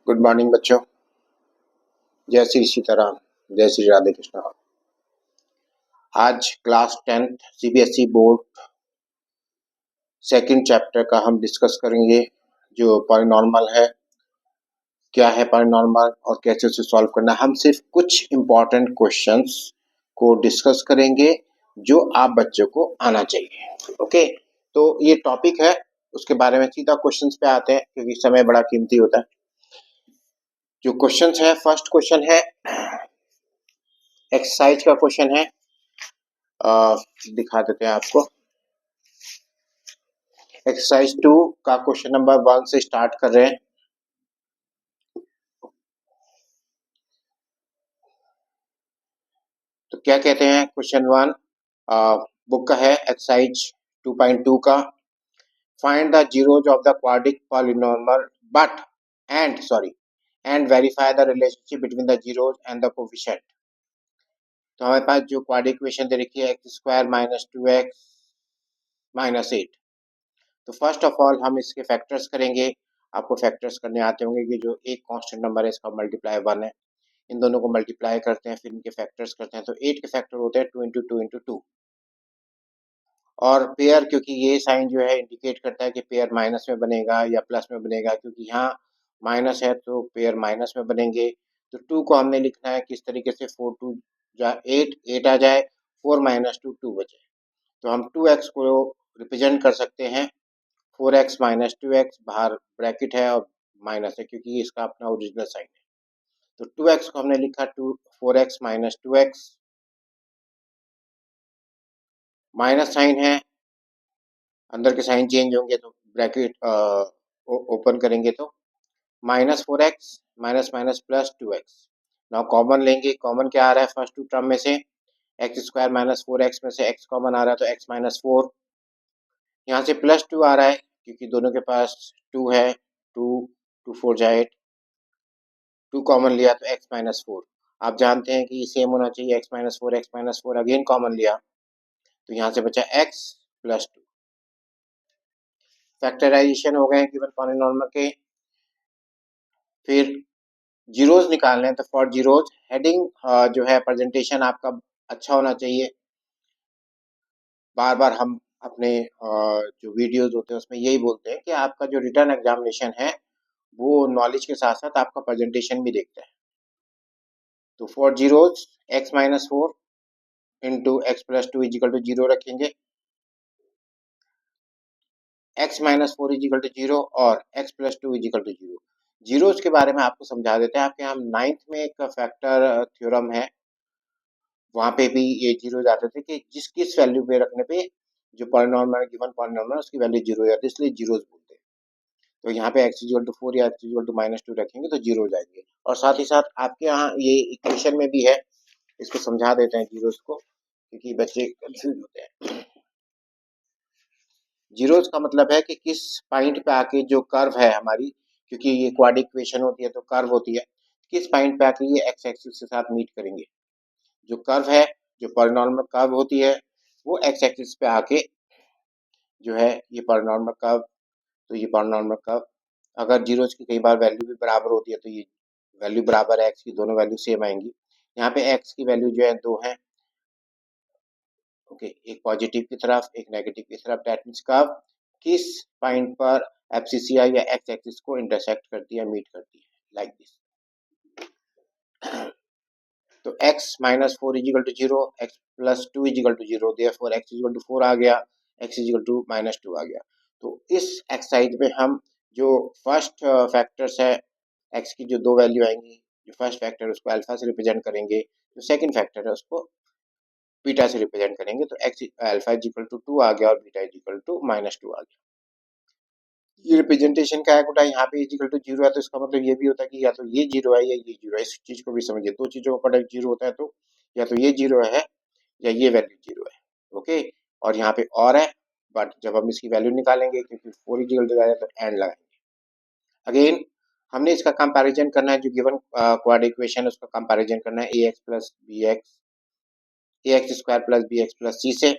Good morning बच्चों। जय श्री सीताराम, जय श्री राधे कृष्णा। आज class 10th CBSE board second chapter का हम डिस्कस करेंगे, जो पॉलिनॉर्मल है, क्या है पॉलिनॉर्मल और कैसे उसे सॉल्व करना है। हम सिर्फ कुछ इम्पोर्टेंट क्वेश्चंस को डिस्कस करेंगे जो आप बच्चों को आना चाहिए। ओके, तो ये टॉपिक है, उसके बारे में सीधा क्वेश्चंस पे आते हैं क्योंकि समय बड़ा कीमती होता है। जो क्वेश्चंस है, फर्स्ट क्वेश्चन है एक्सरसाइज का क्वेश्चन है। दिखा देते हैं आपको। एक्सरसाइज 2 का क्वेश्चन नंबर 1 से स्टार्ट कर रहे हैं। तो क्या कहते हैं क्वेश्चन 1 बुक का है, एक्सरसाइज 2.2 का। Find the zeros of the quadratic polynomial but and verify the relationship between the zeros and the coefficient. तो हमारे पास जो क्वाड्रिक इक्वेशन दे रखी है x square minus 2x minus 8। तो फर्स्ट ऑफ ऑल हम इसके फैक्टर्स करेंगे। आपको फैक्टर्स करने आते होंगे कि जो एक कांस्टेंट नंबर है इसका मल्टीप्लाई 1 है, इन दोनों को मल्टीप्लाई करते हैं, फिर इनके फैक्टर्स करते हैं। तो 8 के फैक्टर होते हैं 2 इंटू 2 इंटू 2। और पेयर, क्योंकि ये साइन जो है इंडिकेट करता है कि पेयर माइनस में बनेगा या प्लस में बनेगा, क्योंकि यहाँ माइनस है तो पेयर माइनस में बनेंगे। तो 2 को हमने लिखना है किस तरीके से, 4 2 जा 8 आ जाए, 4 माइनस 2 2 बचे। तो हम 2x को रिप्रेजेंट कर सकते हैं 4x माइनस 2x, बाहर ब्रैकेट है और माइनस है क्योंकि इसका अपना ओरिजिनल साइन है। तो 2x को हमने लिखा 4x minus 2x, minus sign है, अंदर के साइन चेंज होंगे तो ब्रैकेट ओपन करेंगे तो minus 4x minus minus plus 2x। Now common लेंगे, कॉमन क्या आ रहा है फर्स्ट टू टर्म में से, एक्स स्क्वायर माइनस 4x में से x कॉमन आ रहा है तो x माइनस 4। यहाँ से प्लस 2 आ रहा है क्योंकि दोनों के पास 2 है, 2 2 4 जाए 8, 2 कॉमन लिया तो x माइनस 4। आप जानते हैं कि सेम होना चाहिए, x माइनस 4 अगेन कॉमन लिया तो यहाँ से बचा x प्लस 2। फैक्टराइजेशन हो गए गिवन पॉलिनॉमियल के। फिर जीरोज निकालने हैं, तो फॉर जीरोज हेडिंग जो है प्रेजेंटेशन आपका अच्छा होना चाहिए। बार बार हम अपने जो वीडियोज होते हैं उसमें यही बोलते हैं कि आपका जो रिटर्न एग्जामिनेशन है वो नॉलेज के साथ साथ आपका प्रेजेंटेशन भी देखता है। तो for zeros x minus 4 into x plus 2 is equal to 0 रखेंगे, x माइनस 4 इजिकल टू 0 और x plus 2 is equal to 0। Zeros के बारे में आपको समझा देते हैं। आपके हम 9th में एक फैक्टर थ्योरम है, वहाँ पे भी ये जीरो आते थे कि किस वैल्यू पे रखने पे जो पॉलिनॉमियल गिवन पॉलिनॉमियल उसकी वैल्यू जीरो हो जाती है, इसलिए जीरोज बोलते हैं। तो यहाँ पे x इक्वल टू 4 या x इक्वल टू माइनस 2 रखेंगे तो जीरो हो जाएंगे। और साथ ही साथ आपके यहाँ ये इक्वेशन में भी है, इसको समझा देते हैं जीरोज को क्योंकि बच्चे कंफ्यूज होते हैं। जीरोज का मतलब है कि किस पॉइंट पे आके जो कर्व है हमारी, क्योंकि ये क्वाड्रिक इक्वेशन होती है तो कर्व होती है, किस पॉइंट पे आके ये एक्स एक्सिस के साथ मीट करेंगे। जो कर्व है, जो पॉलिनॉमियल कर्व होती है, वो एक्स एक्सिस पे आके जो है ये पॉलिनॉमियल कर्व, तो ये पॉलिनॉमियल कर्व अगर जीरोज की कई बार वैल्यू भी बराबर होती है तो ये वैल्यू बराबर है एक्स की, दोनों वैल्यू सेम आएंगी। यहाँ पे एक्स की वैल्यू जो है 2 है, ओके, एक पॉजिटिव की तरफ एक नेगेटिव की तरफ। दैट मींस कर्व किस पॉइंट पर एफसीसीआई या एक्स एक्सिस को इंटरसेक्ट करती है, मीट करती है, लाइक दिस। तो x minus 4 is equal to 0, x plus 2 is equal to 0, therefore x is equal to 4 आ गया, x इजिकल टू माइनस 2 आ गया। तो इस एक्सरसाइज में हम जो फर्स्ट फैक्टर्स है x की जो दो वैल्यू आएंगी, जो फर्स्ट फैक्टर है उसको अल्फा से रिप्रेजेंट करेंगे, जो सेकंड फैक्टर है उसको बीटा से रिप्रेजेंट करेंगे। तो x अल्फा इजिकल टू 2 आ गया और बीटा इजिकल टू माइनस 2 आ गया। ये रिप्रेजेंटेशन का है बेटा, यहाँ पे इजिकल टू 0 है तो इसका मतलब ये भी होता है कि या तो ये 0 है या ये 0 है। इस चीज को भी समझिए, दो चीजों का प्रोडक्ट 0 होता है तो या तो ये 0 है या ये वैल्यू 0 है, ओके। और यहाँ पे और है, बट जब हम इसकी वैल्यू निकालेंगे क्योंकि 4 इजिकल टू है तो एंड लगाएंगे। अगेन हमने इसका कंपैरिजन करना है, जो गिवन क्वाड्रिक इक्वेशन है उसका कंपैरिजन करना है ax plus ax square plus bx plus c से।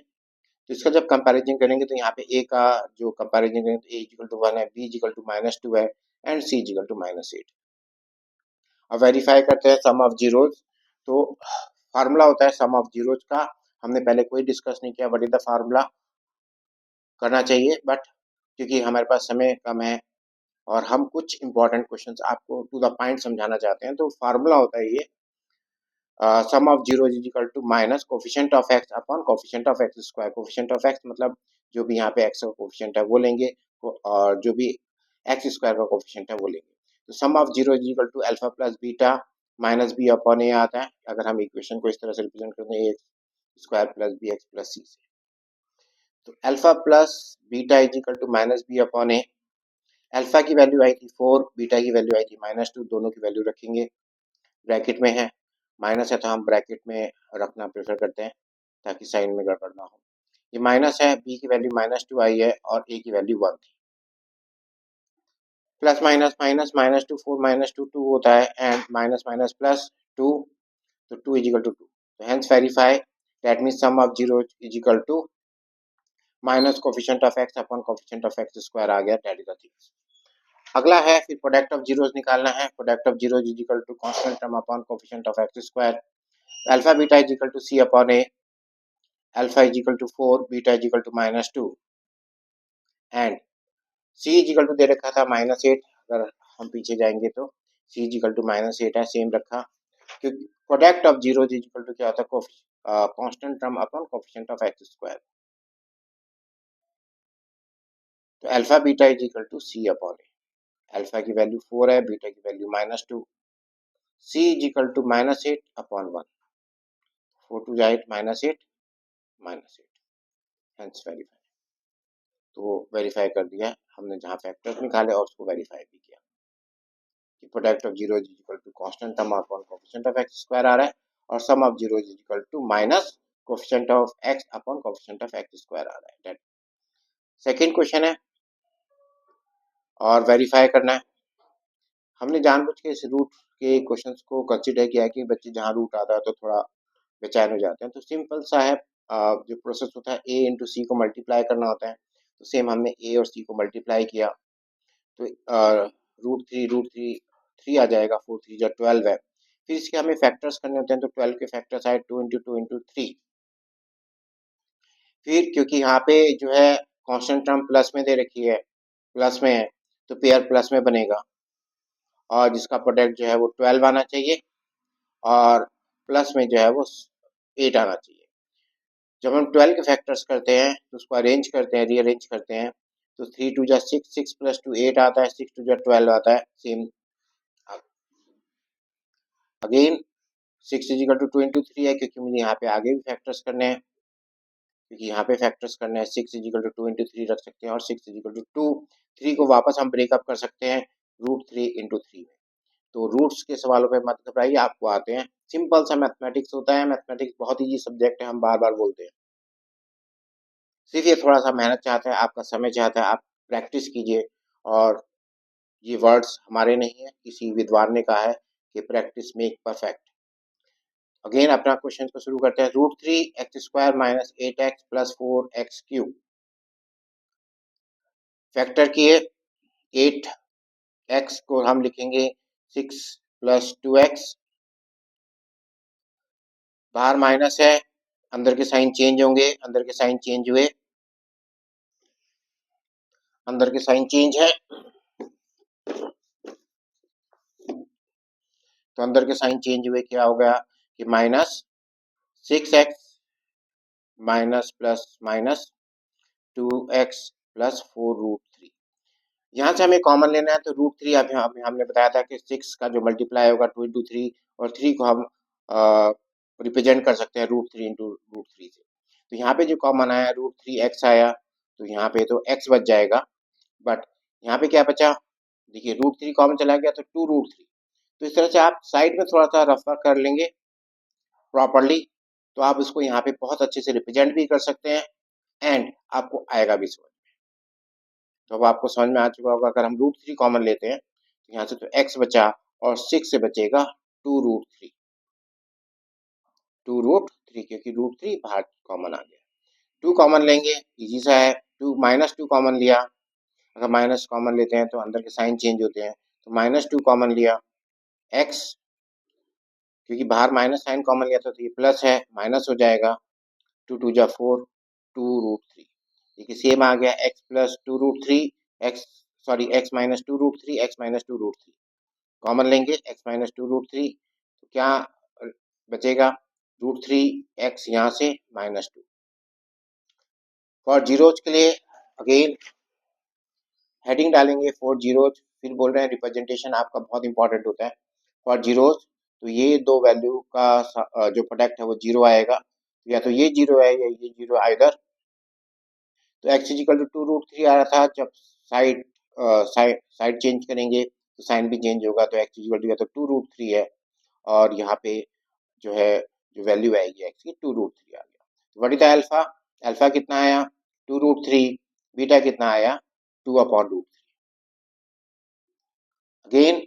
तो इसका जब कंपैरिजन करेंगे तो यहाँ पे a का जो कंपैरिजन करेंगे तो a इक्वल टू 1 है, b इक्वल टू माइनस 2 है and c equal to minus 8। अब वेरीफाई करते हैं सम ऑफ जीरोज। तो फार्मूला होता है सम ऑफ जीरोज का, हमने पहले कोई डिस्कस नहीं किया, व्हाट इज द फार्मूला करना चाहिए, बट क्योंकि हमारे पास समय कम है और हम कुछ इंपॉर्टेंट क्वेश्चंस आपको टू द पॉइंट समझाना चाहते हैं, तो फार्मूला होता है ये sum of zero is equal to minus coefficient of x upon coefficient of x square. Coefficient of x मतलब जो भी यहाँ पे एक्स का कोफिशिएंट है वो लेंगे, और जो भी एक्स स्क्वायर का कोफिशिएंट है वो लेंगे। तो sum of zero is equal to alpha plus beta minus b upon a आता है, अगर हम इक्वेशन को इस तरह से रिप्रेजेंट करते हैं, a square plus b x plus c से। तो alpha plus beta is equal to minus b upon a. Alpha की वैल्यू आई थी 4, बीटा की वैल्यू आई थी -2, दोनों की वैल्यू रखेंगे, ब्रैकेट में है, माइनस है तो हम ब्रैकेट में रखना प्रेफर करते हैं ताकि साइन में गड़बड़ ना हो। ये माइनस है, बी की वैल्यू -2 आई है और ए की वैल्यू 1 थी। प्लस माइनस माइनस -2 4 -2 2 होता है, एंड माइनस माइनस प्लस 2, तो 2 इज इक्वल टू 2। तो hence verify that means sum of zero is equal to minus coefficient of x upon coefficient of x square आ गया, दैट इज द थिंग। अगला है फिर product of zeros निकालना है। Product of zeros is equal to constant term upon coefficient of x square. Alpha beta is equal to C upon a. Alpha is equal to 4, beta is equal to -2, and c is equal to दे रखा था -8। अगर हम पीछे जाएंगे तो सी is equal to -8 है, same रखा, क्योंकि product of zero is equal to क्या होता है, constant term upon coefficient of x square. तो alpha beta is equal to C upon a. Alpha की वैल्यू 4 है, बीटा की value -2, c is equal to -8 upon 1, 4 टू जाए -8 -8, हेंस वेरीफाई। तो वेरीफाई कर दिया हमने, जहाँ फैक्टर्स निकाले और उसको वेरीफाई भी किया कि product of zero is equal to constant term upon coefficient of x square आ रहा है, और sum of zero is equal to minus coefficient of x upon coefficient of x square आ रहा है। दैट सेकंड क्वेश्चन है और verify करना है। हमने जानबूझ के इस रूट के क्वेश्चंस को कंसीडर किया है कि बच्चे जहाँ रूट आता है तो थोड़ा बेचैन हो जाते हैं। तो सिंपल सा है, जो प्रोसेस होता है ए इंटू सी को मल्टीप्लाई करना होता है। तो सेम हमने ए और सी को मल्टीप्लाई किया, तो रूट थ्री थ्री आ जाएगा, 4 3 जो 12 है। फिर इसके हमें फैक्टर्स करने होते हैं, तो 12 के फैक्टर्स आए 2 इंटू 2 इंटू 3। फिर क्योंकि यहाँ पे जो है कांस्टेंट टर्म प्लस में दे रखी है, प्लस में है, तो पेयर प्लस में बनेगा, और जिसका प्रोडक्ट जो है वो 12 आना चाहिए, और प्लस में जो है वो 8 आना चाहिए। जब हम 12 के फैक्टर्स करते हैं तो उसको अरेंज करते हैं, रीअरेंज करते हैं, तो 3 2 जा 6, 6 प्लस 2 8 आता है, 6 2 जा 12 आता है। Same again 6 is equal to 2 into 3 है, क्योंकि मुझे यहाँ पे आगे भी फैक्टर्स करने हैं, क्योंकि यहाँ पे फैक्टर्स करने हैं। 6 इज इक्वल टू 2 इंटू 3 रख सकते हैं, और 6 इज इक्वल टू 2, 3 को वापस हम ब्रेकअप कर सकते हैं √3 इंटू 3 में। तो रूट्स के सवालों पे मत घबराइए, आपको आते हैं। सिंपल सा मैथमेटिक्स होता है, मैथमेटिक्स बहुत ईजी सब्जेक्ट है, हम बार बार बोलते हैं। सिर्फ ये थोड़ा सा मेहनत चाहता है, आपका समय चाहता है, आप प्रैक्टिस कीजिए। और ये वर्ड्स हमारे नहीं है, किसी विद्वान ने कहा है कि प्रैक्टिस मेक परफेक्ट। अगेन अपना क्वेश्चन को शुरू करते हैं। √3x² minus 8x plus 4x³ factor किए। 8x को हम लिखेंगे 6 प्लस 2x, बाहर माइनस है, अंदर के साइन चेंज होंगे, अंदर के साइन चेंज हुए, अंदर के साइन चेंज है, तो अंदर के साइन चेंज हुए, क्या हो गया कि -6x minus plus minus 2x plus 4√3। यहाँ से हमें कॉमन लेना है, तो √3 अब हमने बताया था कि 6 का जो मल्टीप्लाई होगा 2 इंटू 3, और 3 को हम रिप्रेजेंट कर सकते हैं √3 इंटू √3 से। तो यहाँ पे जो कॉमन आया √3x आया, तो यहाँ पे तो x बच जाएगा, बट यहाँ पे क्या बचा, देखिए √3 कॉमन चला गया तो 2√3। तो इस तरह से आप साइड में थोड़ा सा रफ कर लेंगे प्रॉपरली, तो आप इसको यहाँ पे बहुत अच्छे से रिप्रेजेंट भी कर सकते हैं, एंड आपको आएगा भी समझ। तो अब आपको समझ में आ चुका होगा, अगर हम √3 कॉमन लेते हैं तो यहाँ से तो x बचा, और 6 से बचेगा 2√3, 2√3, क्योंकि √3 बाहर कॉमन आ गया। 2 कॉमन लेंगे, इजी सा है, 2 -2 कॉमन लिया, अगर माइनस कॉमन लेते हैं तो अंदर के साइन चेंज होते हैं, तो -2 कॉमन लिया, x क्योंकि बाहर माइनस साइन कॉमन लिया था तो ये प्लस है, माइनस हो जाएगा, 2 2 जा 4, 2√3। देखिए सेम आ गया, x+2√3, x sorry x-2√3, x-2√3 common लेंगे, x-2√3 तो क्या बचेगा, √3x यहाँ से -2। फॉर जीरोज के लिए अगेन हेडिंग डालेंगे फॉर जीरोज, फिर बोल रहे हैं रिप्रेजेंटेशन आपका बहुत इंपॉर्टेंट होता है फॉर जीरोज। तो ये दो वैल्यू का जो प्रोडक्ट है वो जीरो आएगा, या तो ये जीरो है या ये जीरो आइदर। तो x इजिकल टू 2√3 आ रहा था, जब साइड साइड चेंज करेंगे तो साइन भी चेंज होगा, तो x इजिकल टू या तो 2√3 है, और यहाँ पे जो है जो वैल्यू आएगी x की 2√3 आ गया। What is the alpha, alpha कितना आया 2√3, बीटा कितना आया 2/√3। अगेन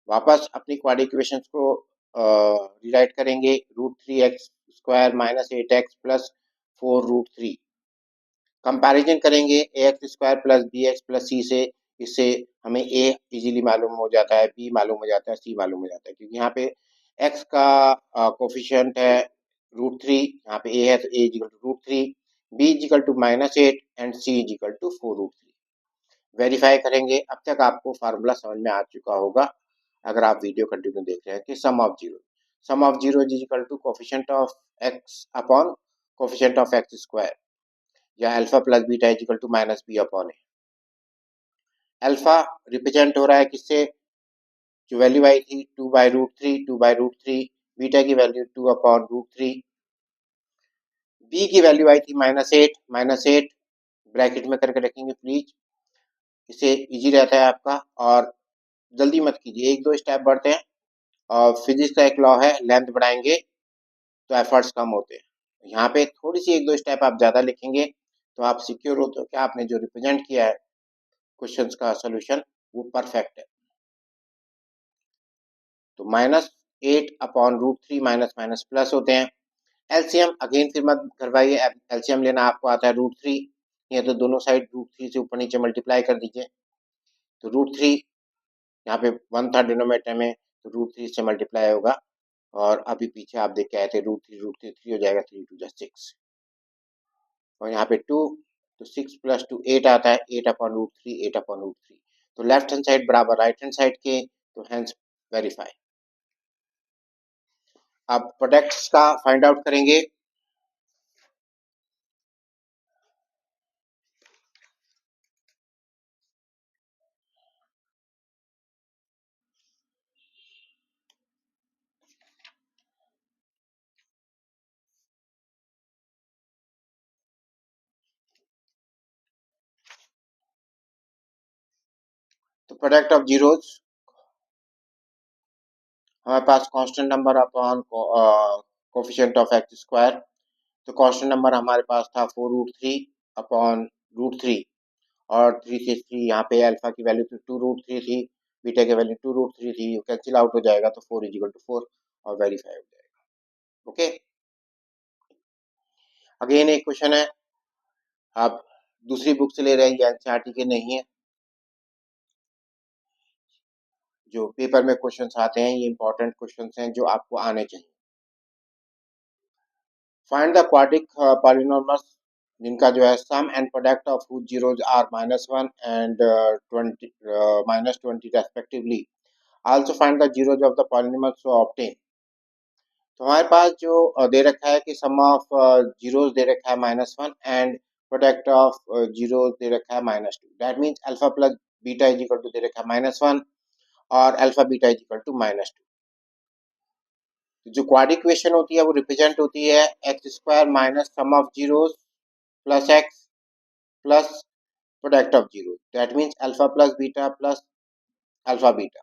वापस अपनी क्वाड्रेटिक इक्वेशंस को रिराइट करेंगे, √3x² -8x प्लस 4√3। कंपैरिजन करेंगे ax² plus bx plus c से, इससे हमें a इजीली मालूम हो जाता है, b मालूम हो जाता है, c मालूम हो जाता है, क्योंकि यहाँ पे x का कोफिशिएंट है √3, यहाँ पे a है तो a is equal to √3, b is equal to -8 and c is equal to 4√3। Verify करेंगे। अब तक आपको फार्मूला समझ में आ चुका होगा अगर आप वीडियो कंटिन्यू देख रहे हैं, कि sum of zero is equal to coefficient of x upon coefficient of x², या alpha plus beta is equal to -b/a। Alpha represent हो रहा है किससे, जो वैल्यू आई थी 2/√3, बीटा की वैल्यू 2/√3, बी की वैल्यू आई थी -8 ब्रैकेट में करके रखेंगे प्लीज, इससे इजी रहता है आपका। और जल्दी मत कीजिए, एक दो स्टेप बढ़ते हैं, और फिजिक्स का एक लॉ है, लेंथ बढ़ाएंगे तो एफर्ट्स कम होते हैं। यहाँ पे थोड़ी सी एक दो स्टेप आप ज़्यादा लिखेंगे तो आप सिक्योर होते हो कि आपने जो रिप्रेजेंट किया है क्वेश्चंस का सोल्यूशन वो परफेक्ट है। तो -8/√3 माइनस माइनस प्लस होते हैं। एलसीएम अगेन फिर मत करवाइए, एलसीएम लेना आपको आता है √3, ये तो दोनों साइड √3 से ऊपर नीचे मल्टीप्लाई कर दीजिए, तो √3 यहाँ पे 1 था डिनोमिनेटर में, तो √3 से मल्टीप्लाई होगा, और अभी पीछे आप देख के आए थे √3 हो जाएगा, 3 2 जा 6, और यहाँ पे 2, तो 6 + 2 8 आता है, 8/√3। तो लेफ्ट हैंड साइड बराबर राइट हैंड साइड के, तो हैंस वेरीफाई। अब प्रोडक्ट्स का फाइंड आउट करेंगे। तो प्रोडक्ट ऑफ जीरोज, हमारे पास constant number upon coefficient of x², तो कांस्टेंट नंबर हमारे पास था 4√3/√3, और 3 से 3 यहाँ पे अल्फा की वैल्यू तो 2√3 थी, बीटा की वैल्यू 2√3 थी, कैंसिल आउट हो जाएगा, तो 4 इजिकल टू 4, और वेरीफाई हो जाएगा। ओके, अगेन एक क्वेश्चन है, आप दूसरी बुक से ले रहे हैं, ये एनसीईआरटी के नहीं है, जो पेपर में क्वेश्चंस आते हैं ये इंपॉर्टेंट क्वेश्चंस हैं जो आपको आने चाहिए। फाइंड द क्वाड्रिक पॉलिनॉमियल्स जिनका जो है sum and product of whose zeros are -1 and 20 -20 respectively, also find the zeros of the polynomial so obtain। तो हमारे पास जो दे रखा है कि सम ऑफ जीरोस दे रखा है -1 एंड प्रोडक्ट ऑफ जीरोस दे रखा है -2, that means alpha plus beta is equal to दे रखा है -1 और alpha beta is equal to -2। जो क्वाड्रिक इक्वेशन होती है वो रिप्रेजेंट होती है x² minus sum of zeros plus x plus product of zero, that means alpha plus beta plus alpha beta.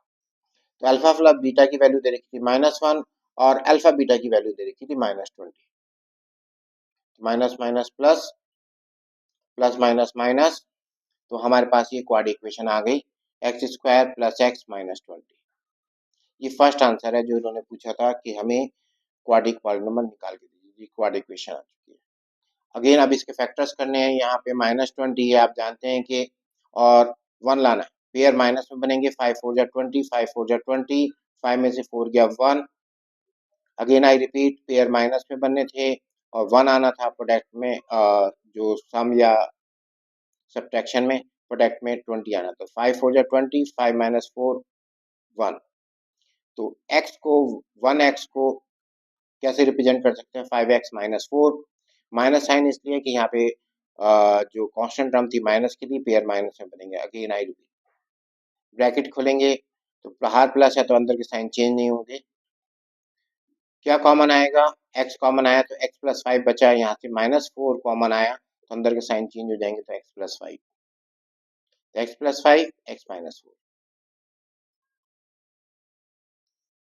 तो अल्फा प्लस बीटा की वैल्यू दे रखी थी -1, और अल्फा बीटा की वैल्यू दे रखी थी -20। Minus minus plus, plus minus minus, तो हमारे पास ये क्वाड्रिक इक्वेशन आ गई, x² प्लस x -20। ये फर्स्ट आंसर है जो इन्होंने पूछा था कि हमें क्वाड्रिक पॉलिनोमियल निकाल के दीजिए, क्वाड्रिक इक्वेशन आ चुकी है। अगेन अब इसके फैक्टर्स करने हैं, यहाँ पे -20 है आप जानते हैं कि, और 1 लाना है, पेयर माइनस में बनेंगे, 5 4 जा 20, 5 4 जा 20, 5 में से 4 गया 1, again I repeat, pair minus में बनने थे और 1 आना था प्रोडक्ट में, जो सम या सब्ट्रैक्शन में, प्रोडक्ट में 20 आना। तो 5 4 जा 20, 5 माइनस 4 1। तो x को 1x को कैसे रिप्रेजेंट कर सकते हैं? 5x minus 4। माइनस साइन इसलिए कि यहाँ पे जो कांस्टेंट टर्म थी माइनस की थी, पेयर माइनस में बनेंगे। अगेन आई रिपीट, ब्रैकेट खोलेंगे तो बाहर प्लस है तो अंदर के साइन चेंज नहीं होंगे। क्या कॉमन आएगा? x कॉमन आया तो x प्लस 5 बचा, यहाँ से माइनस 4 कॉमन आया तो अंदर के साइन चेंज हो जाएंगे, तो x प्लस 5, तो x plus 5 x minus 4।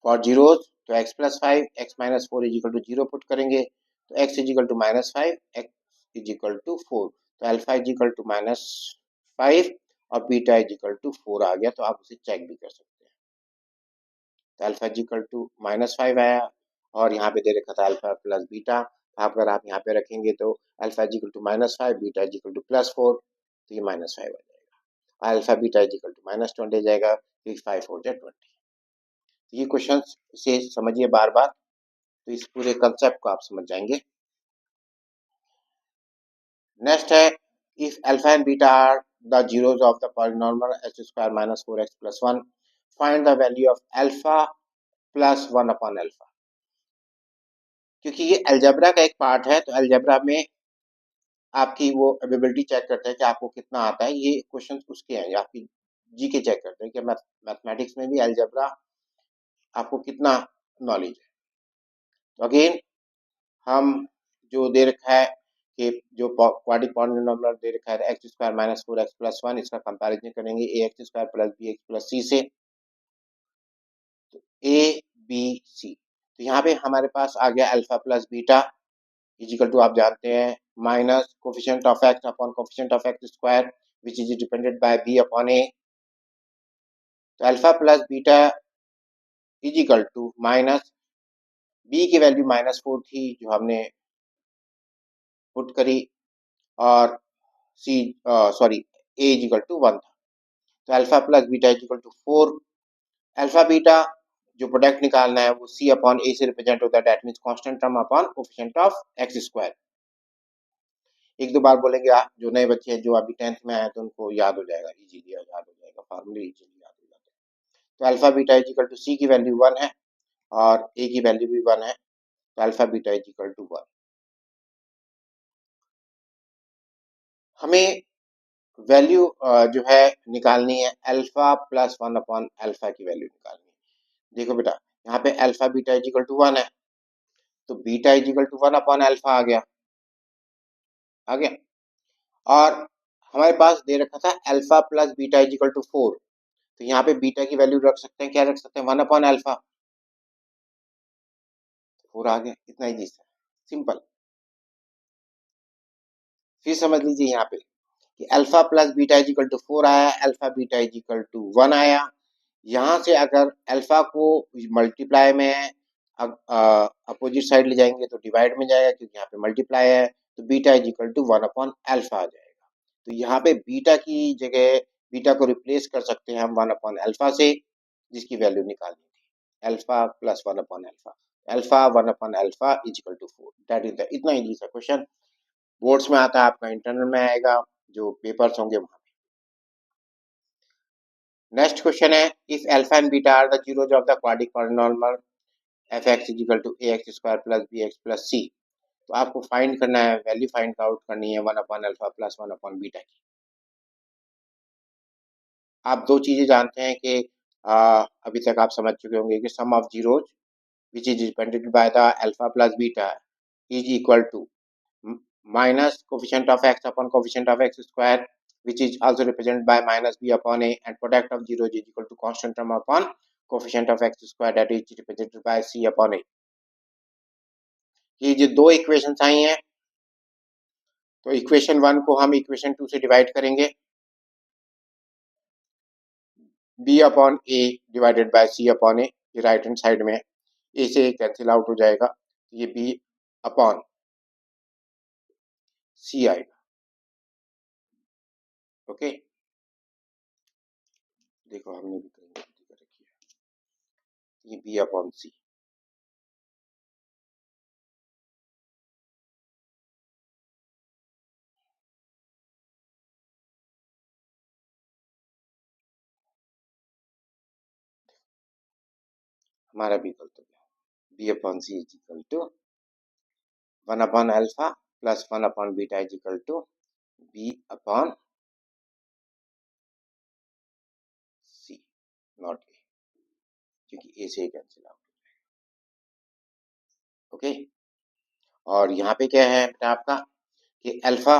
For zeros तो x plus 5 x minus 4 is equal to 0 put करेंगे तो x is equal to minus 5 x is equal to 4। तो alpha is equal to minus 5 और beta is equal to 4 आ गया, तो आप उसे चेक भी कर सकते हैं। तो alpha is equal to minus 5 आया और यहाँ पे दे रखा था अल्फा प्लस बीटा। अगर आप यहाँ पे रखेंगे तो alpha is equal to minus 5, beta is equal to plus 4, तो ये माइनस 5 आ जाएगा। Alpha beta is equal to minus 20 आ जाएगा, तो 5 4 जा 20। ये क्वेश्चन से समझिए बार बार, तो इस पूरे कंसेप्ट को आप समझ जाएंगे। नेक्स्ट है, if alpha and beta are the zeros of the polynomial x square minus 4x plus 1, find the value of alpha plus 1 upon alpha. क्योंकि ये अलजेब्रा का एक पार्ट है, तो अलजेब्रा में आपकी वो एबिलिटी चेक करते हैं कि आपको कितना आता है। ये क्वेश्चन उसके हैं, आपकी जी के चेक करते हैं कि मैथमेटिक्स में भी अलजेब्रा आपको कितना नॉलेज है। तो अगेन हम जो दे रखा है कि जो क्वाड्रिक पॉलिनॉमियल दे रखा है x square minus 4x plus 1, इसका कंपैरिजन करेंगे a x square plus b x plus c से। तो ए बी सी, तो यहाँ पे हमारे पास आ गया alpha plus beta is equal to, आप जानते हैं, minus coefficient of x upon coefficient of x square which is dependent by b upon a. तो alpha plus beta is equal to minus b की वैल्यू माइनस 4 थी जो हमने पुट करी, और c sorry a is equal to 1 था। तो alpha plus beta is equal to 4। Alpha beta जो प्रोडक्ट निकालना है वो सी अपॉन ए से रिप्रेजेंट होता है, that means constant term upon coefficient of x square. एक दो बार बोलेंगे, आप जो नए बच्चे हैं जो अभी 10th में आए तो उनको याद हो जाएगा, इजीली याद हो जाएगा, फार्मूले इजीली याद हो जाते हैं। तो alpha beta is equal to c की वैल्यू 1 है और ए की वैल्यू भी 1 है, तो अल्फा बीटा इजिकल टू 1। हमें वैल्यू जो है निकालनी है अल्फा प्लस 1 अपॉन अल्फा की वैल्यू निकालनी है। देखो बेटा, यहाँ पे अल्फा बीटा इजिकल टू 1 है, तो beta is equal to 1 upon alpha आ गया। और हमारे पास दे रखा था alpha plus beta is equal to 4, तो यहाँ पे बीटा की वैल्यू रख सकते हैं, क्या रख सकते हैं? 1 अपॉन अल्फा, 4 आ गया। इतना ही सिंपल। फिर समझ लीजिए यहाँ पे कि alpha plus beta is equal to 4 आया, अल्फा बीटा इजिकल टू 1 आया। यहाँ से अगर अल्फा को मल्टीप्लाई में अपोजिट साइड ले जाएंगे तो डिवाइड में जाएगा, क्योंकि यहाँ पे मल्टीप्लाई है, तो beta is equal to 1 upon alpha आ जाएगा। तो यहाँ पे बीटा की जगह बीटा को रिप्लेस कर सकते हैं हम 1 अपॉन अल्फा से, जिसकी वैल्यू निकालनी थी alpha plus 1 upon alpha. Alpha 1 upon alpha is equal to 4, that is the, इतना इजी सा क्वेश्चन। बोर्ड्स में आता है, आपका इंटरनल में आएगा, जो पेपर्स होंगे वहां। नेक्स्ट क्वेश्चन है, if alpha and beta are the zeros of the quadratic polynomial f x is equal to a x square plus b x plus c, तो आपको फाइंड करना है, वैल्यू फाइंड आउट करनी है 1 upon alpha plus 1 upon beta की। आप दो चीजें जानते हैं कि अभी तक आप समझ चुके होंगे कि sum of zeros which is dependent by the alpha plus beta is equal to minus coefficient of x upon coefficient of x square, which is also represented by minus b upon a, and product of zeros is equal to constant term upon coefficient of x square, that is represented by c upon a। ये जो दो equations आई हैं, तो equation 1 को हम equation 2 से divide करेंगे, b upon a divided by c upon a, ये राइट हैंड साइड में a से कैंसिल आउट हो जाएगा, ये b अपॉन c आएगा। ओके, देखो हमने भी कर रखी है, ये b अपॉन c। हमारा विकल्प हो गया b upon c is equal to 1/अल्फा प्लस 1/बीटा is equal to b upon c, not a, क्योंकि ए से ही कैंसिल आउट। ओके, और यहाँ पे क्या है बेटा आपका कि अल्फा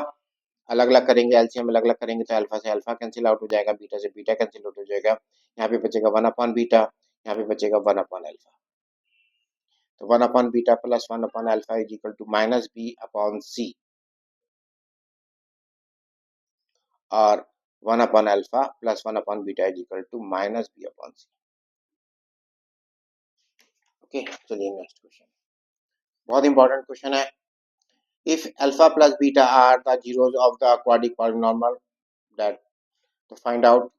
अलग अलग करेंगे, एलसीएम अलग अलग करेंगे तो अल्फा से अल्फा कैंसिल आउट हो जाएगा, बीटा से बीटा कैंसिल आउट हो जाएगा। यहाँ पे बचेगा 1/बीटा, यहाँ पे बचेगा 1/अल्फा। तो 1/बीटा प्लस 1/अल्फा is equal to minus b upon c, और 1/अल्फा प्लस 1/बीटा is equal to minus b upon c. Okay, चलिए नेक्स्ट क्वेश्चन, बहुत इंपॉर्टेंट क्वेश्चन है। If alpha plus beta are the zeros of the quadratic polynomial that, तो find out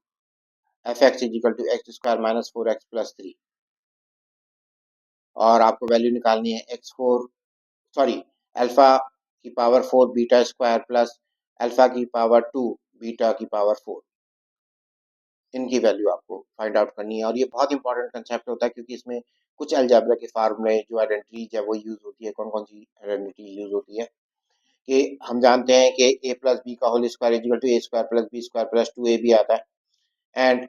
f x is equal to x square minus 4x plus 3, और आपको value निकालनी है alpha की power 4 beta square plus alpha की power 2 beta की power 4, इनकी value आपको फाइंड आउट करनी है। और ये बहुत इंपॉर्टेंट कंसेप्ट होता है क्योंकि इसमें कुछ अलजेब्रा के फार्मूले जो आइडेंटिटीज है वो यूज होती है। कौन कौन सी आइडेंटिटी यूज होती है कि हम जानते हैं कि a प्लस बी का whole square equal to a square plus b square plus 2ab भी आता है। एंड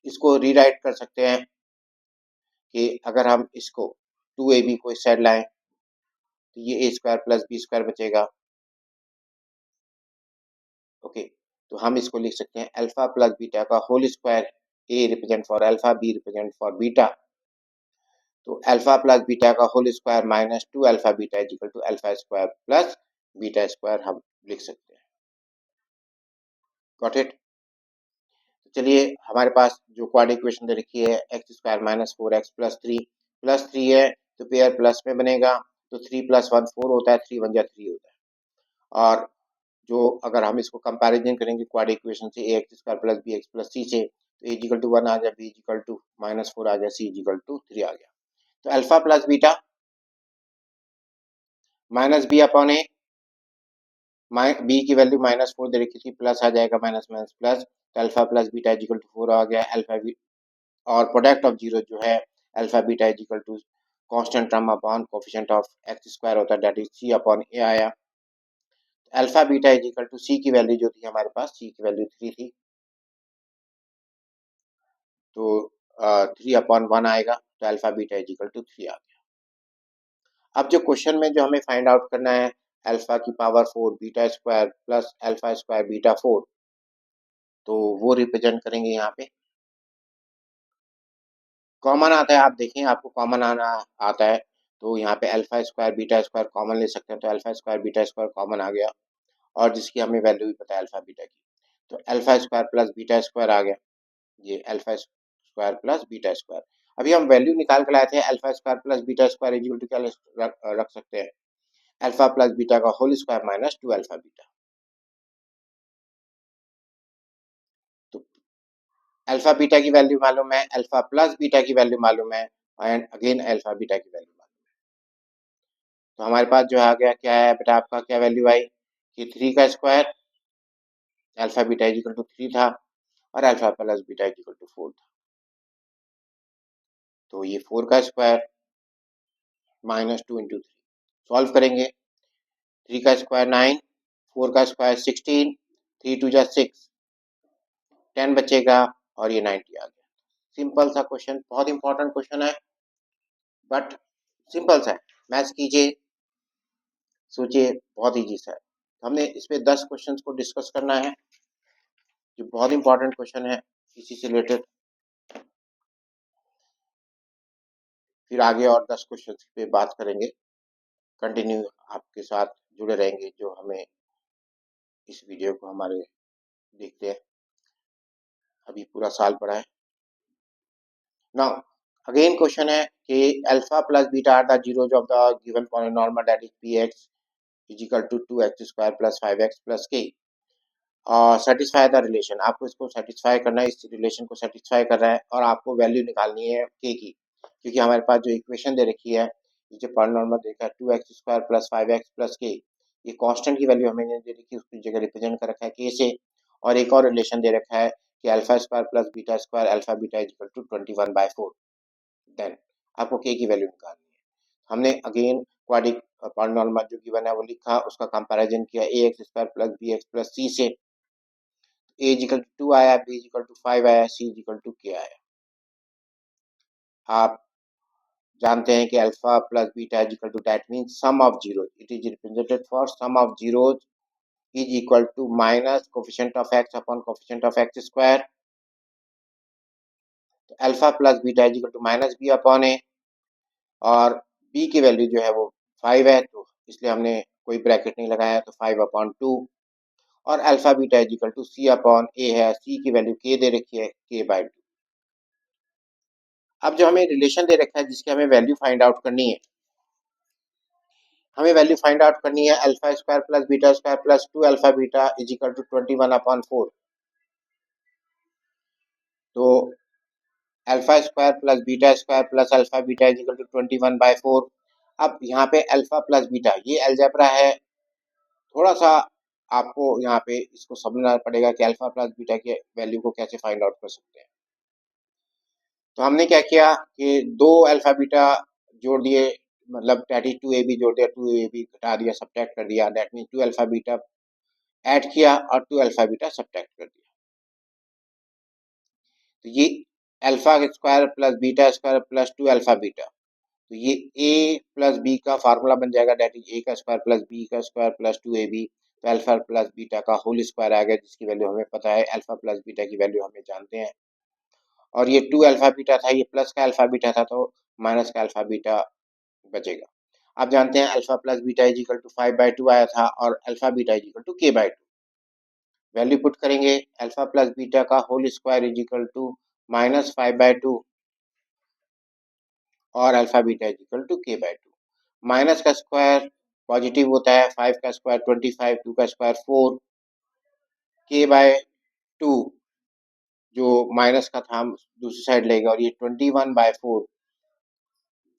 इसको रीराइट कर सकते हैं कि अगर हम इसको 2ab को इस साइड लाएं तो ये a square plus b square बचेगा। ओके, तो हम इसको लिख सकते हैं अल्फा प्लस बीटा का whole square, a represent for alpha, b represent for beta, तो अल्फा प्लस बीटा का whole square minus 2 alpha beta is equal to alpha square plus beta square हम लिख सकते हैं। Got it? चलिए, हमारे पास जो क्वाड इक्वेशन दे रखी है x square minus 4x plus three है तो पेयर प्लस में बनेगा, तो 3 + 1 4 होता है, 3 × 1 = 3 होता है। और जो अगर हम इसको कंपैरिजन करेंगे क्वाड इक्वेशन से a x square plus b x plus c से, तो ए इक्वल टू 1 आ जाए, बी इक्वल टू -4 आ जाए, सी इक्वल टू 3 आ गया। तो alpha plus beta minus b upon a, b की वैल्यू -4 दे रखी थी, प्लस आ जाएगा माइनस माइनस प्लस, तो alpha plus beta equal to 4 आ गया अल्फा बी, और प्रोडक्ट ऑफ जीरो जो है alpha beta equal to constant term upon coefficient of x square होता है, that is c upon a आया। Alpha beta equal to c की value जो थी हमारे पास, सी की वैल्यू 3 थी, तो 3/1 आएगा, तो अल्फा बीटा इक्वल टू 3 आ गया। अब जो क्वेश्चन में जो हमें फाइंड आउट करना है अल्फा की power 4 beta square plus alpha square beta 4, तो वो रिप्रेजेंट करेंगे यहाँ पे। कॉमन आता है, आप देखें आपको कॉमन आना आता है, तो यहाँ पे alpha square beta square common ले सकते हैं, तो alpha square beta square common आ गया, और जिसकी हमें वैल्यू भी पता है अल्फा बीटा की, तो alpha square plus beta square आ गया, ये alpha square plus beta square. अभी हम वैल्यू निकाल के लाए थे, alpha square plus beta square equal to क्या रख सकते हैं, अल्फा प्लस बीटा का whole square minus 2 alpha beta. तो अल्फा बीटा की वैल्यू मालूम है, अल्फा प्लस बीटा की वैल्यू मालूम है, एंड अगेन अल्फा बीटा की वैल्यू मालूम है। तो हमारे पास जो आ गया क्या है बेटा, आपका क्या वैल्यू आई कि 3 का square alpha beta equal to 3 था, और alpha plus beta equal to 4 था, तो ये 4 का स्क्वायर -2 × 3 सॉल्व करेंगे, 3 का स्क्वायर 9, 4 का स्क्वायर 16, 3 2 = 6, 10 बचेगा, और ये 90 आ गया। सिंपल सा क्वेश्चन, बहुत इंपॉर्टेंट क्वेश्चन है, बट सिंपल सा है। मैथ्स कीजिए, सोचिए, बहुत ईजी सा है। हमने इस पे 10 क्वेश्चंस को डिस्कस करना है जो बहुत इंपॉर्टेंट क्वेश्चन है इसी से रिलेटेड, फिर आगे और 10 क्वेश्चन पे बात करेंगे। कंटिन्यू आपके साथ जुड़े रहेंगे जो हमें इस वीडियो को हमारे देखते हैं। अभी पूरा साल पड़ा है। नाउ अगेन क्वेश्चन है कि alpha plus beta are the zeros of the given polynomial that is px is equal to 2x square plus 5x plus k, satisfy the relation. आपको इसको सेटिस्फाई करना है, इस रिलेशन को सेटिस्फाई कर रहा है, और आपको वैल्यू निकालनी है k की, क्योंकि हमारे पास जो इक्वेशन दे रखी है, जो पॉलिनॉमियल देखा है 2x square plus 5x plus k, ये कांस्टेंट की वैल्यू हमें दे रखी है, उसकी जगह रिप्रेजेंट कर रखा है k से, और एक और रिलेशन दे रखा है कि alpha square plus beta square alpha beta is equal to 21/4। Then आपको के की वैल्यू निकालनी है। हमने अगेन क्वाड्रिक पॉलिनॉमियल जो गिवन है वो लिखा, उसका कंपैरिजन किया a x square plus b x plus c से। ए इक्वल टू 2 आया, बी इक्वल टू 5 आया, सी इक्वल टू के आया। आप जानते हैं कि alpha plus beta is equal to that means sum of zero, it is represented for sum of zeros is equal to minus coefficient of x upon coefficient of x square. तो alpha plus beta is equal to minus b upon a, और b की value जो है वो 5 है, तो इसलिए हमने कोई ब्रैकेट नहीं लगाया, तो 5/2। और alpha beta is equal to C upon A है, सी की वैल्यू के दे रखी है, k/2। अब जो हमें रिलेशन दे रखा है जिसकी हमें वैल्यू फाइंड आउट करनी है, हमें वैल्यू फाइंड आउट करनी है alpha square plus beta square plus 2 alpha beta is equal to 21/4। तो alpha square plus beta square plus alpha beta is equal to 21/4। अब यहाँ पे अल्फा प्लस बीटा ये अलजेब्रा है, थोड़ा सा आपको यहाँ पे इसको समझना पड़ेगा कि अल्फा प्लस बीटा के वैल्यू को कैसे फाइंड आउट कर सकते हैं। तो हमने क्या किया कि दो अल्फा बीटा जोड़ दिए, मतलब दैट इज 2ab जोड़ दिया, 2ab घटा दिया, सब्ट्रैक्ट कर दिया, that mean 2 alpha beta add किया और 2 अल्फा बीटा सब्ट्रैक्ट कर दिया। तो ये alpha square plus beta square plus 2 alpha beta, तो ये a प्लस बी का फार्मूला बन जाएगा, दैट इज a का स्क्वायर प्लस b का स्क्वायर प्लस 2ab। तो अल्फा प्लस बीटा का होल स्क्वायर आ गया, जिसकी वैल्यू हमें पता है, अल्फा प्लस बीटा की वैल्यू हमें जानते हैं। और ये 2 अल्फा बीटा था, ये प्लस का अल्फा बीटा था, तो माइनस का अल्फा बीटा बचेगा। आप जानते हैं alpha plus beta is equal to 5/2 आया था, और alpha beta is equal to k/2। Value put करेंगे, अल्फा प्लस बीटा का whole square is equal to -5/2 और alpha beta is equal to k/2। Minus का स्क्वायर पॉजिटिव होता है, 5 का स्क्वायर 25, 2 का स्क्वायर 4, k/2 जो माइनस का था हम दूसरी साइड लेगा, और ये 21/4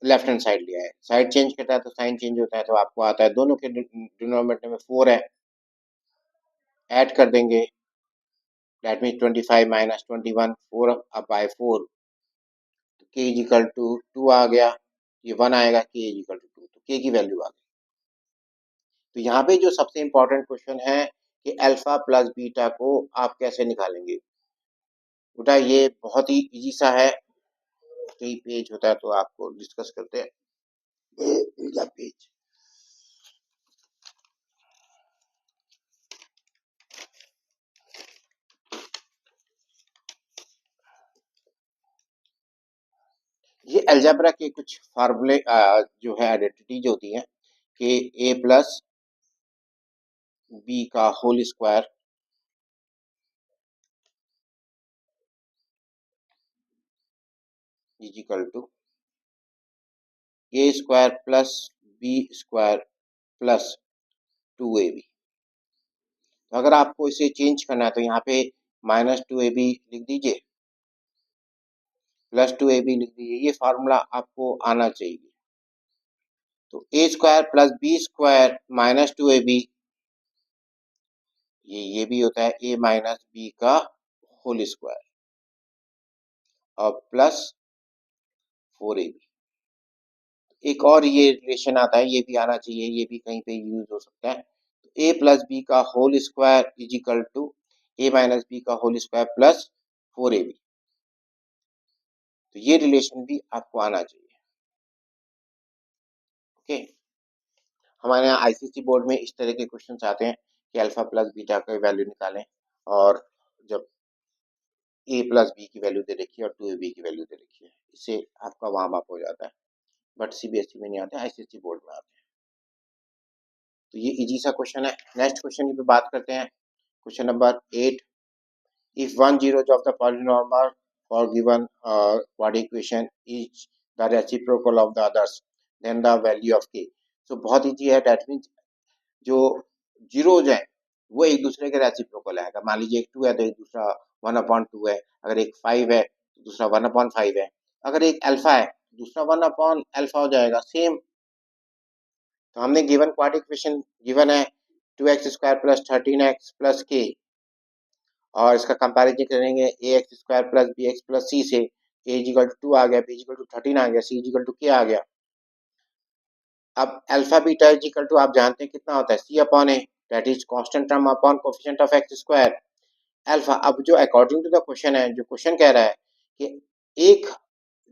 लेफ्ट हैंड साइड लिया है। साइड चेंज करता है तो साइन चेंज होता है, तो आपको आता है दोनों के डिनोमिनेटर में 4 है, ऐड कर देंगे, दैट मीन 25 माइनस 21, 4/4, तो k इज इक्वल टू 2 आ गया, ये 1 आएगा, k इज इक्वल टू 2, तो k की वैल्यू आ गई। तो यहाँ पे जो सबसे इम्पोर्टेंट क्वेश्चन है कि अल्फा प्लस बीटा को आप कैसे निकालेंगे। बेटा ये बहुत ही इजी सा है, कई पेज होता है तो आपको डिस्कस करते हैं। पेज ये अलजेब्रा के कुछ फार्मूले जो है आइडेंटिटीज होती हैं कि a प्लस बी का whole square is equal to a square plus b square plus 2ab। तो अगर आपको इसे चेंज करना है तो यहाँ पे -2ab लिख दीजिए, +2ab लिख दीजिए, ये फार्मूला आपको आना चाहिए। तो a square plus b square -2ab, ये भी होता है a माइनस बी का होल स्क्वायर और प्लस 4ab। एक और ये रिलेशन आता है, ये भी आना चाहिए, ये भी कहीं पे यूज हो सकता है। तो a प्लस बी का whole square is equal to a minus b का होल स्क्वायर प्लस 4ab। तो ये रिलेशन भी आपको आना चाहिए। ओके, हमारे यहाँ आईसीएसई बोर्ड में इस तरह के क्वेश्चन आते हैं कि अल्फा प्लस बीटा का वैल्यू निकालें, और जब a प्लस बी की वैल्यू दे रखी है और 2ab की वैल्यू दे रखी है, इससे आपका वार्म अप हो जाता है। बट सीबीएसई में नहीं आते, आईसीएसई बोर्ड में आते हैं। तो ये इजी सा क्वेश्चन है। नेक्स्ट क्वेश्चन पे बात करते हैं, question number 8। If one zeros of the polynomial for given quadratic equation is the reciprocal of the others, then the value of k। so बहुत इजी है, दैट मीन्स जो zeros हैं वो एक दूसरे के रेसिप्रोकल है। अगर मान लीजिए एक 2 है तो एक दूसरा 1/2 है, अगर एक 5 है तो दूसरा 1/5 है, अगर एक अल्फा है तो दूसरा 1/अल्फा हो जाएगा, सेम। तो हमने गिवन क्वाड्रेटिक इक्वेशन गिवन है 2x² plus 13x plus k, और इसका कंपैरिजन करेंगे ax² plus bx plus c से, ए इक्वल टू 2 आ गया, बी इक्वल टू 13 आ गया, सी इक्वल टू के आ गया। अब अल्फा बीटा इक्वल टू आप जानते हैं कितना होता है, c upon a, that is constant term upon coefficient of x square alpha. अब जो अकॉर्डिंग टू द क्वेश्चन है, जो क्वेश्चन कह रहा है कि एक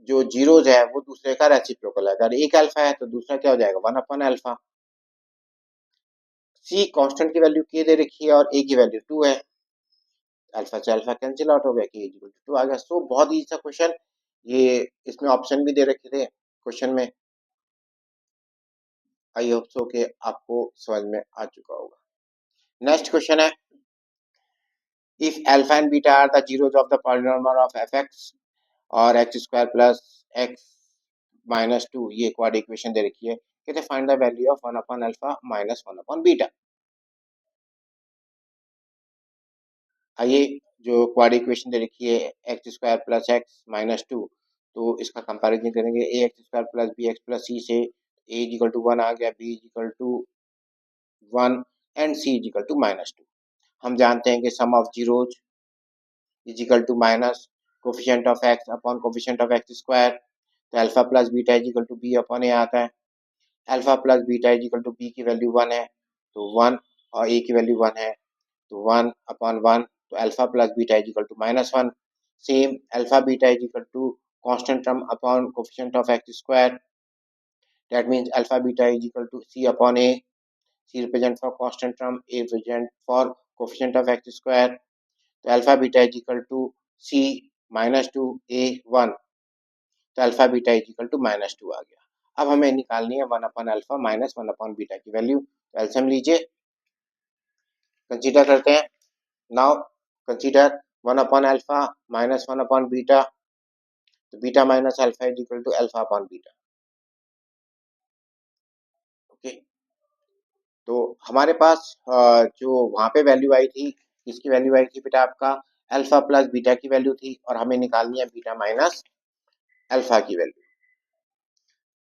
जो जीरोज है वो दूसरे का रेसिप्रोकल है, अगर एक अल्फा है तो दूसरा क्या हो जाएगा, 1 अपॉन अल्फा। सी कांस्टेंट की वैल्यू के दे रखी है और ए की वैल्यू 2 है, अल्फा से अल्फा कैंसिल आउट हो गया, के इक्वल टू 2 आ गया। सो बहुत ही सा क्वेश्चन, ये इसमें ऑप्शन भी दे रखे थे क्वेश्चन में। आई होप सो कि आपको समझ में आ चुका होगा। नेक्स्ट क्वेश्चन है, if alpha and beta are the zeros of the polynomial of f x और x square plus x minus 2, ये क्वाड इक्वेशन दे रखी है, कहते find the value of 1 upon alpha minus 1 upon beta. आइए, जो quad equation दे रखी है x square plus x minus 2, तो इसका कंपैरिजन करेंगे a x square plus b x plus c से। ए इक्वल टू 1 आ गया, b equal to 1 and c equal to minus 2। हम जानते हैं कि sum of zeros is equal to minus coefficient of x upon coefficient of x square, तो alpha plus beta is equal to b upon a आता है। Alpha plus beta is equal to b की value 1 है, तो 1, और ए की value 1 है, तो 1 अपॉन 1, तो alpha plus beta is equal to minus 1। Same alpha beta is equal to constant term upon coefficient of x square, that means alpha beta is equal to C upon a. C represent for constant term, A represent for coefficient of x square, तो alpha beta is equal to C minus 2 A 1, तो alpha beta is equal to minus 2 आ गया। अब हमें निकालनी है 1 upon alpha minus 1 upon beta की value, तो एलसीएम लीजिए, कंसीडर करते हैं। Now consider 1 upon alpha minus 1 upon beta, तो beta minus alpha is equal to alpha upon beta. Okay, तो हमारे पास जो वहाँ पे वैल्यू आई थी, इसकी वैल्यू आई थी बेटा आपका अल्फा प्लस बीटा की वैल्यू थी, और हमें निकालनी है बीटा माइनस अल्फा की वैल्यू।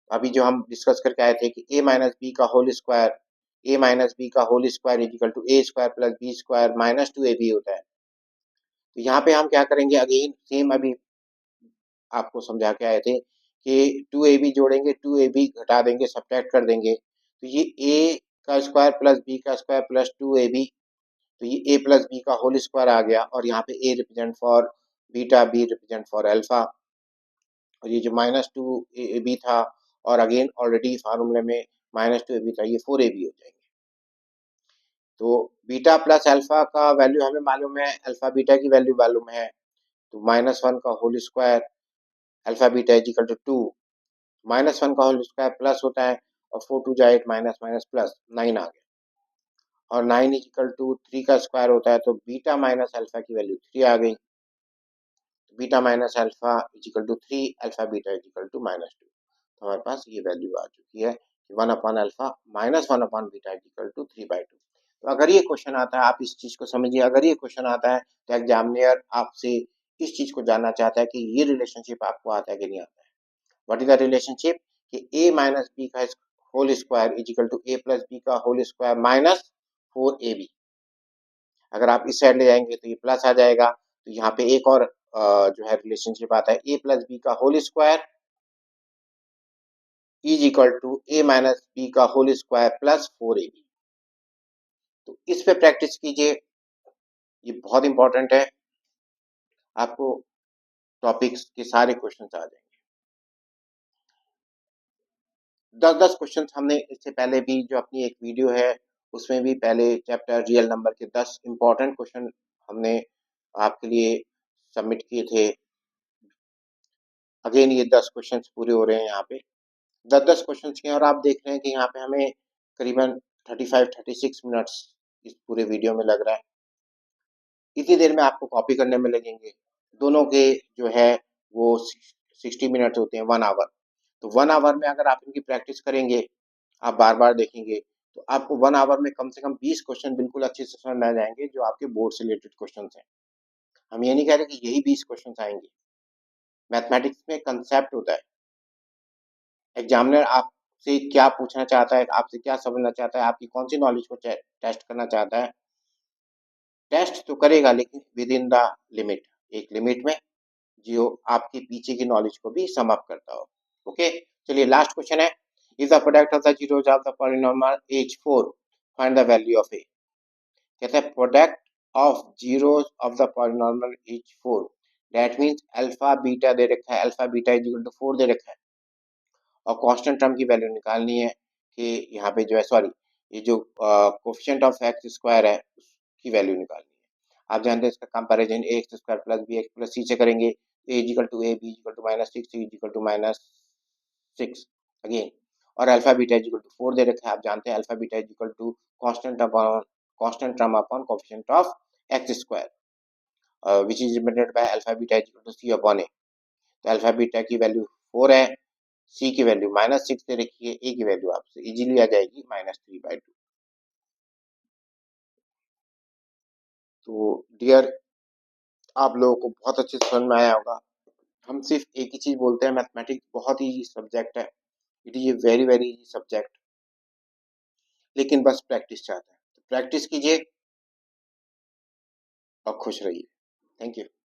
अभी जो हम डिस्कस करके आए थे कि ए माइनस बी का whole square, a minus b का whole square is equal to a square plus b square minus 2ab होता है। तो यहाँ पे हम क्या करेंगे, अगेन सेम अभी आपको समझा के आए थे कि 2ab जोड़ेंगे, 2ab घटा देंगे, सब्ट्रैक्ट कर देंगे, तो ये a का स्क्वायर प्लस b का स्क्वायर प्लस 2ab, तो ये a प्लस बी का होल स्क्वायर आ गया, और यहाँ पे a represent for beta, b represent for alpha, और ये जो माइनस 2ab था, और अगेन ऑलरेडी फार्मूले में माइनस 2ab था, ये 4ab हो जाएंगे। तो बीटा प्लस अल्फा का वैल्यू हमें मालूम है, अल्फा बीटा की वैल्यू मालूम है, तो माइनस 1 का whole square alpha beta is equal to 2, minus 1 का होल स्क्वायर प्लस होता है, और 4 टू जा 8 माइनस माइनस प्लस 9 आ गया, और 9 इज इक्वल टू 3 का स्क्वायर होता है, तो बीटा माइनस अल्फा की वैल्यू 3 आ गई, तो beta minus alpha is equal to 3, alpha beta is equal to minus 2। तो हमारे पास ये वैल्यू आ चुकी है कि 1 upon alpha minus 1 upon beta is equal to 3/2। तो अगर ये क्वेश्चन आता है, आप इस चीज को समझिए, अगर ये क्वेश्चन आता है तो एग्जामिनर आपसे इस चीज को जानना चाहता है कि ये रिलेशनशिप आपको आता है कि नहीं आता है। व्हाट इज द रिलेशनशिप, कि a माइनस बी का whole square is equal to a plus b का होल स्क्वायर माइनस 4ab। अगर आप इस साइड ले जाएंगे तो ये प्लस आ जाएगा, तो यहाँ पे एक और जो है रिलेशनशिप आता है, a प्लस बी का whole square is equal to a minus b का होल स्क्वायर प्लस 4ab। तो इस पे प्रैक्टिस कीजिए, ये बहुत इंपॉर्टेंट है, आपको टॉपिक्स के सारे क्वेश्चन आ जाएंगे। 10-10 क्वेश्चन हमने इससे पहले भी, जो अपनी एक वीडियो है उसमें भी पहले चैप्टर रियल नंबर के 10 इंपॉर्टेंट क्वेश्चन हमने आपके लिए सबमिट किए थे। अगेन ये 10 क्वेश्चन पूरे हो रहे हैं, यहाँ पे 10-10 क्वेश्चन के, और आप देख रहे हैं कि यहाँ पे हमें करीबन 35-36 मिनट्स इस पूरे वीडियो में लग रहा है। इतनी देर में आपको कॉपी करने में लगेंगे, दोनों के जो है वो 60 मिनट होते हैं, 1 आवर। तो 1 आवर में अगर आप इनकी प्रैक्टिस करेंगे, आप बार बार देखेंगे, तो आपको 1 आवर में कम से कम 20 क्वेश्चन बिल्कुल अच्छे से समझ में आ जाएंगे, जो आपके बोर्ड से रिलेटेड क्वेश्चन हैं। हम ये नहीं कह रहे कि यही 20 क्वेश्चन आएंगे, मैथमेटिक्स में कंसेप्ट होता है, एग्जामिनर आपसे क्या पूछना चाहता है, आपसे क्या समझना चाहता है, आपकी कौन सी नॉलेज को टेस्ट करना चाहता है। टेस्ट तो करेगा लेकिन विद इन द लिमिट, एक लिमिट में जो आपके पीछे की नॉलेज को भी सम अप करता हो। ओके, चलिए लास्ट क्वेश्चन है, is the product of the zeros of the polynomial as 4, find the value of a. कहते हैं product of zeros of the polynomial as 4, that means alpha beta दे रखा है, alpha beta is equal to 4 दे रखा है, और constant term की वैल्यू निकालनी है कि यहाँ पे जो है सॉरी, ये जो कोफिशिएंट ऑफ एक्स स्क्वायर है उसकी वैल्यू निकालनी है। आप जानते हैं इसका comparison a x square plus b x plus c से करेंगे, a equal to a, b equal to minus six, c equal to minus six again, और अल्फा बीटा इक्वल टू 4 दे रखा है। आप जानते हैं alpha beta equal to constant term upon coefficient of x square which is represented by alpha beta equal to C upon a. तो alpha beta की value 4 है, सी की वैल्यू -6 दे रखी है, ए की वैल्यू आपसे इजीली आ जाएगी -3/2। तो डियर, आप लोगों को बहुत अच्छे से समझ में आया होगा। हम सिर्फ एक ही चीज बोलते हैं, मैथमेटिक्स बहुत ही सब्जेक्ट है, it is a very very subject, लेकिन बस प्रैक्टिस चाहते हैं। तो प्रैक्टिस कीजिए और खुश रहिए। Thank you.